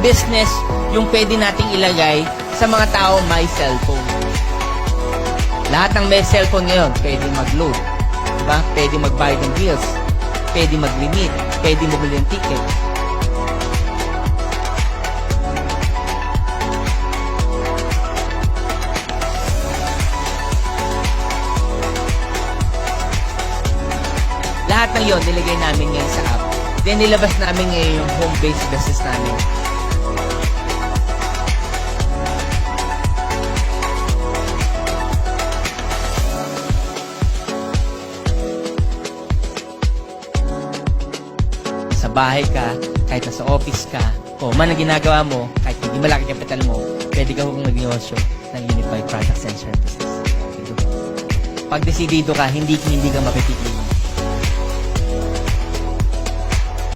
business yung pwede nating ilagay sa mga tao may cellphone. Lahat ng may cellphone ngayon, pwede mag-load. Diba? Pwede magbayad ng bills. Pwede mag-limit. Pwede bumili ng ticket. Lahat ng yon nilagay namin ngayon sa app. Then nilabas namin ngayon yung home-based business namin. Sa bahay ka, kahit nasa office ka, o man ang ginagawa mo, kahit hindi malaki kapital mo, pwede ka kung magnegosyo ng Unified Products and Services. Pag desidido ka, hindi ka mapipigil.